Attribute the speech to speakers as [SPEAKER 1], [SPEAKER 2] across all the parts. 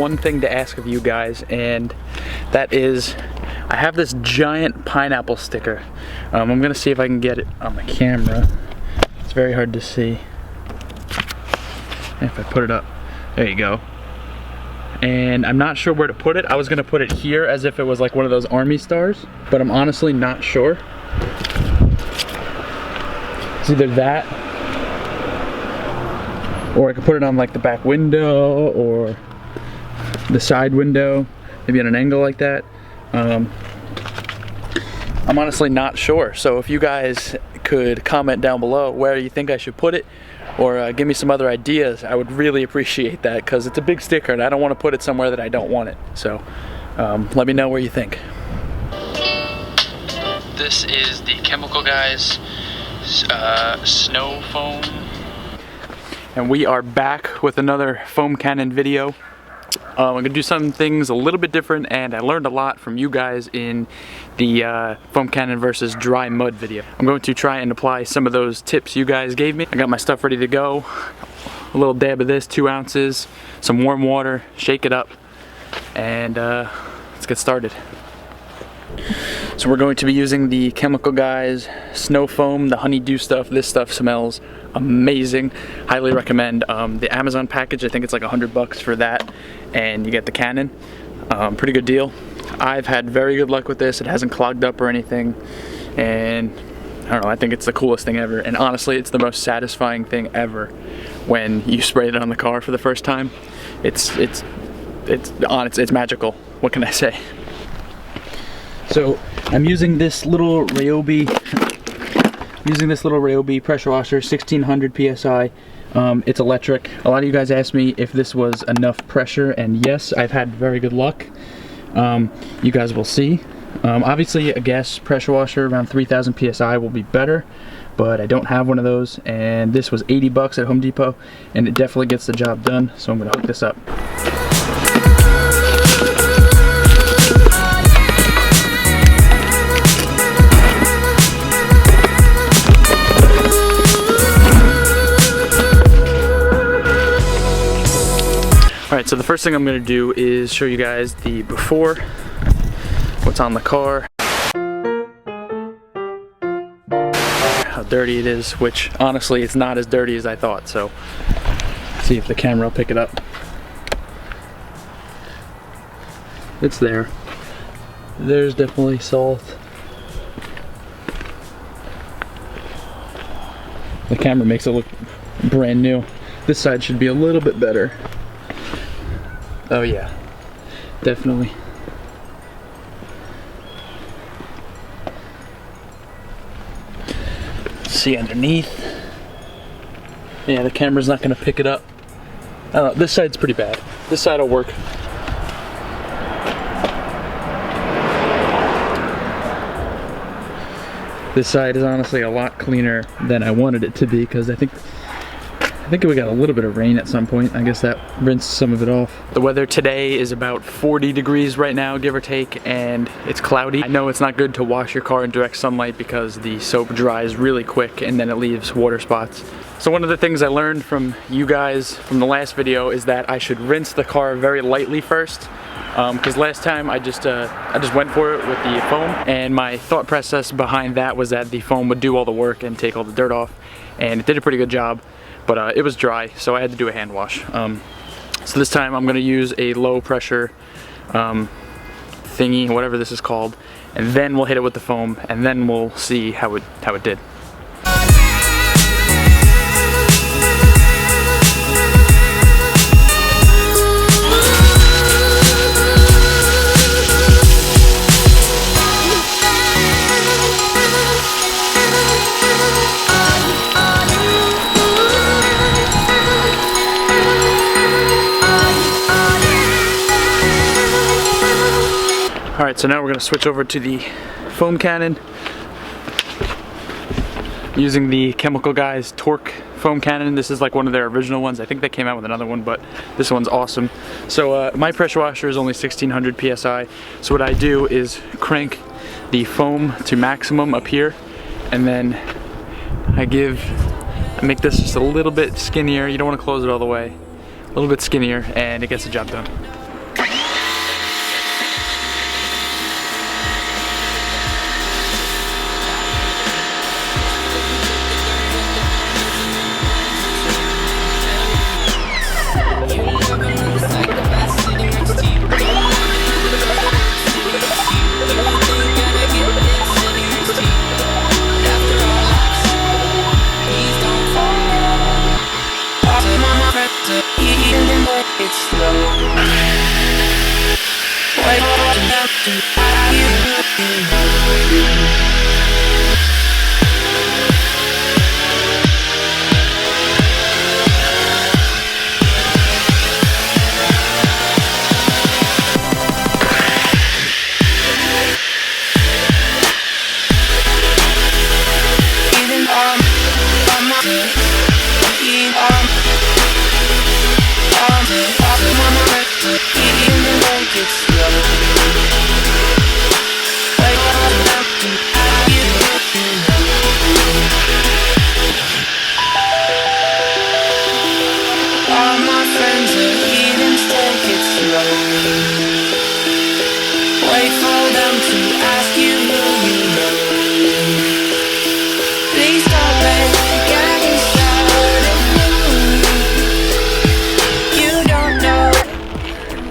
[SPEAKER 1] one thing to ask of you guys, and that is, I have this giant pineapple sticker. I'm gonna see if I can get it on the camera. It's very hard to see. If I put it up, there you go. And I'm not sure where to put it. I was gonna put it here as if it was like one of those army stars, but I'm honestly not sure. It's either that, or I could put it on like the back window or the side window, maybe at an angle like that. I'm honestly not sure. So if you guys could comment down below where you think I should put it, or give me some other ideas, I would really appreciate that, because it's a big sticker and I don't want to put it somewhere that I don't want it. So let me know where you think. This is the Chemical Guys snow foam, and we are back with another foam cannon video. I'm gonna do some things a little bit different, and I learned a lot from you guys in the foam cannon versus dry mud video. I'm going to try and apply some of those tips you guys gave me. I got my stuff ready to go. A little dab of this, 2 ounces, some warm water, shake it up, and let's get started. So we're going to be using the Chemical Guys snow foam, the honeydew stuff. This stuff smells amazing. Highly recommend. The Amazon package, I think it's like $100 for that, and you get the cannon. Pretty good deal. I've had very good luck with this. It hasn't clogged up or anything, and I don't know, I think it's the coolest thing ever. And honestly, it's the most satisfying thing ever when you spray it on the car for the first time. It's magical. What can I say? So I'm using this little Ryobi pressure washer, 1600 psi. It's electric. A lot of you guys asked me if this was enough pressure, and yes, I've had very good luck. You guys will see. Obviously a gas pressure washer around 3000 psi will be better, but I don't have one of those, and this was $80 at Home Depot, and it definitely gets the job done. So I'm gonna hook this up. Alright, so the first thing I'm going to do is show you guys the before, what's on the car, how dirty it is, which honestly it's not as dirty as I thought, so let's see if the camera will pick it up. It's there. There's definitely salt. The camera makes it look brand new. This side should be a little bit better. Oh yeah, definitely. See underneath. Yeah, the camera's not gonna pick it up. I don't know, this side's pretty bad. This side will work. This side is honestly a lot cleaner than I wanted it to be, because I think we got a little bit of rain at some point. I guess that rinsed some of it off. The weather today is about 40 degrees right now, give or take, and it's cloudy. I know it's not good to wash your car in direct sunlight because the soap dries really quick and then it leaves water spots. So one of the things I learned from you guys from the last video is that I should rinse the car very lightly first. Because last time I just went for it with the foam, and my thought process behind that was that the foam would do all the work and take all the dirt off, and it did a pretty good job. But it was dry, so I had to do a hand wash. So this time I'm gonna use a low pressure thingy, whatever this is called, and then we'll hit it with the foam, and then we'll see how it did. Alright, so now we're going to switch over to the foam cannon. Using the Chemical Guys Torque foam cannon. This is like one of their original ones. I think they came out with another one, but this one's awesome. So my pressure washer is only 1600 psi. So what I do is crank the foam to maximum up here, and then I make this just a little bit skinnier. You don't want to close it all the way. A little bit skinnier, and it gets the job done.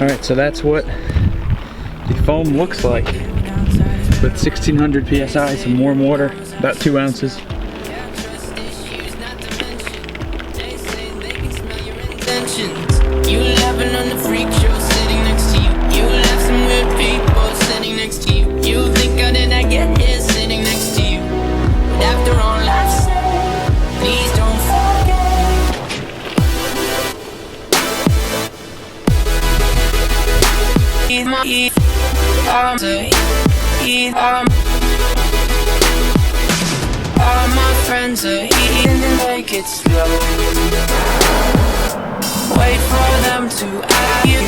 [SPEAKER 1] Alright, so that's what the foam looks like with 1600 psi, some warm water, about 2 ounces.
[SPEAKER 2] You laughing on the freak show sitting next to you. You laugh some weird people sitting next to you. You think how did I get here sitting next to you? But after all I've said, please don't forget. All my friends are eating and like it's slow. Wait for them to ask you.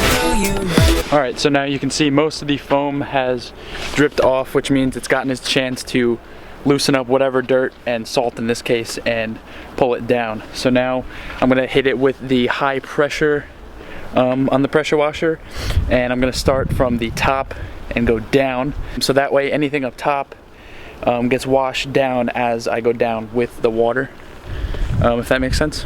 [SPEAKER 1] Alright, so now you can see most of the foam has dripped off, which means it's gotten its chance to loosen up whatever dirt and salt in this case and pull it down. So now I'm going to hit it with the high pressure on the pressure washer, and I'm going to start from the top and go down, so that way anything up top gets washed down as I go down with the water, if that makes sense.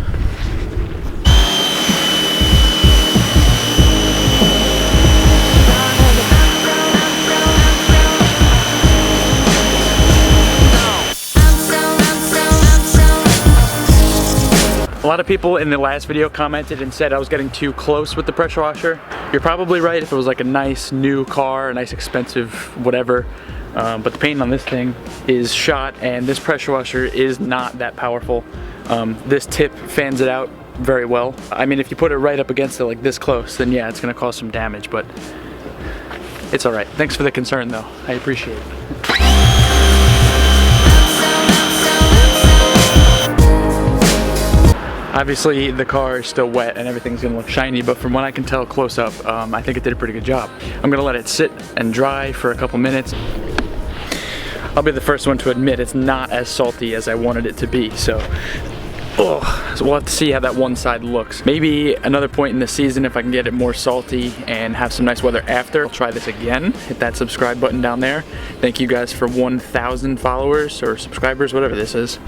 [SPEAKER 1] A lot of people in the last video commented and said I was getting too close with the pressure washer. You're probably right if it was like a nice new car, a nice expensive whatever, but the paint on this thing is shot and this pressure washer is not that powerful. This tip fans it out very well. I mean, if you put it right up against it like this close, then yeah, it's gonna cause some damage, but it's alright. Thanks for the concern though, I appreciate it. Obviously the car is still wet and everything's gonna look shiny, but from what I can tell close up, I think it did a pretty good job. I'm gonna let it sit and dry for a couple minutes. I'll be the first one to admit it's not as salty as I wanted it to be, so we'll have to see how that one side looks. Maybe another point in the season, if I can get it more salty and have some nice weather after, I'll try this again. Hit that subscribe button down there. Thank you guys for 1,000 followers or subscribers, whatever this is.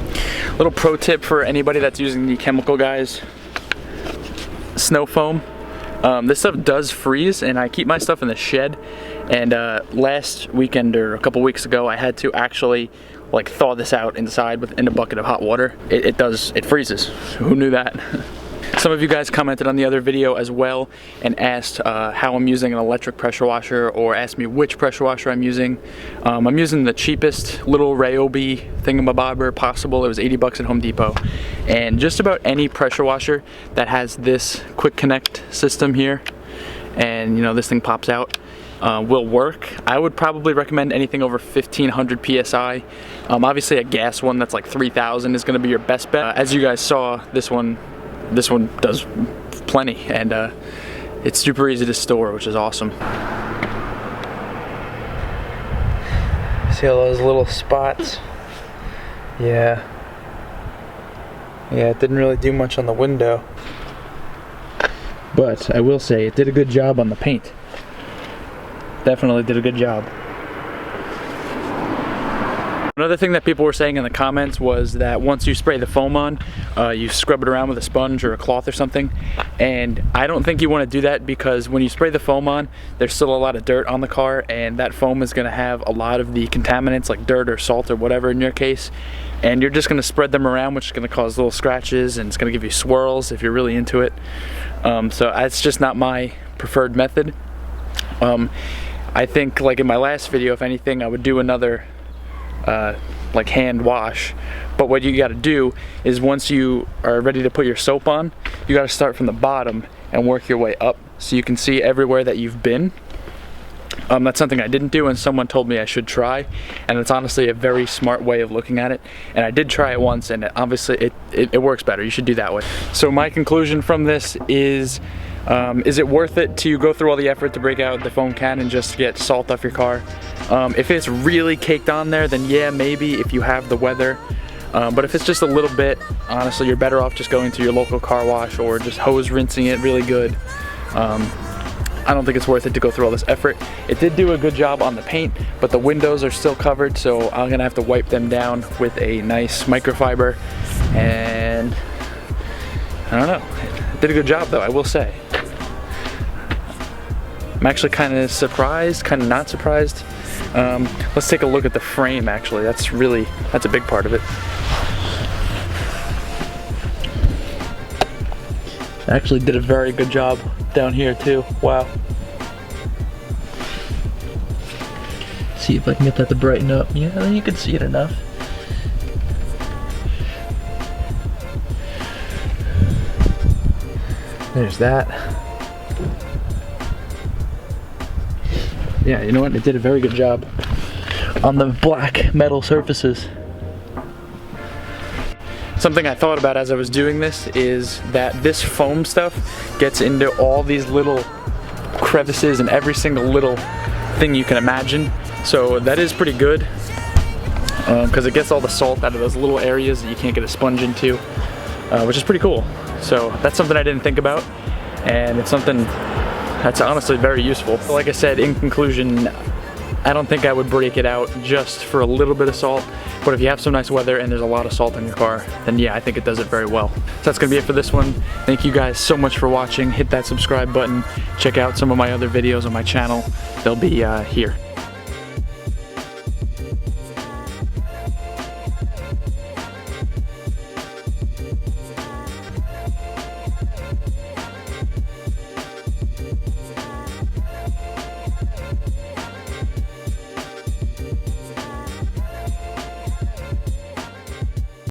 [SPEAKER 1] Little pro tip for anybody that's using the Chemical Guys snow foam. This stuff does freeze, and I keep my stuff in the shed, and last weekend or a couple weeks ago I had to actually like thaw this out inside in a bucket of hot water. It freezes. Who knew that? Some of you guys commented on the other video as well and asked how I'm using an electric pressure washer, or asked me which pressure washer I'm using. I'm using the cheapest little Ryobi thingamabobber possible. It was 80 bucks at Home Depot. And just about any pressure washer that has this quick connect system here, and you know, this thing pops out, will work. I would probably recommend anything over 1500 psi. Obviously a gas one that's like 3000 is going to be your best bet. As you guys saw, this one does plenty, and it's super easy to store, which is awesome. See all those little spots? Yeah, it didn't really do much on the window, but I will say it did a good job on the paint. Definitely did a good job. Another thing that people were saying in the comments was that once you spray the foam on, you scrub it around with a sponge or a cloth or something, and I don't think you want to do that, because when you spray the foam on, there's still a lot of dirt on the car, and that foam is going to have a lot of the contaminants like dirt or salt or whatever in your case, and you're just going to spread them around, which is going to cause little scratches, and it's going to give you swirls if you're really into it. So that's just not my preferred method. I think, like in my last video, if anything, I would do another like hand wash. But what you got to do is, once you are ready to put your soap on, you got to start from the bottom and work your way up so you can see everywhere that you've been. That's something I didn't do, and someone told me I should try, and it's honestly a very smart way of looking at it. And I did try it once, and obviously it works better. You should do that way. So my conclusion from this is it worth it to go through all the effort to break out the foam cannon just to get salt off your car? If it's really caked on there, then yeah, maybe, if you have the weather. But if it's just a little bit, honestly, you're better off just going to your local car wash or just hose rinsing it really good. I don't think it's worth it to go through all this effort. It did do a good job on the paint, but the windows are still covered, so I'm gonna have to wipe them down with a nice microfiber, and I don't know. It did a good job though, I will say. I'm actually kind of surprised, kind of not surprised. Let's take a look at the frame actually. That's a big part of it. Actually did a very good job down here too. Wow. See if I can get that to brighten up. Yeah, you can see it enough. There's that. Yeah, you know what? It did a very good job on the black metal surfaces. Something I thought about as I was doing this is that this foam stuff gets into all these little crevices and every single little thing you can imagine. So that is pretty good, because it gets all the salt out of those little areas that you can't get a sponge into, which is pretty cool. So that's something I didn't think about, and it's something that's honestly very useful. Like I said, in conclusion, I don't think I would break it out just for a little bit of salt, but if you have some nice weather and there's a lot of salt in your car, then yeah, I think it does it very well. So that's gonna be it for this one. Thank you guys so much for watching. Hit that subscribe button. Check out some of my other videos on my channel. They'll be here.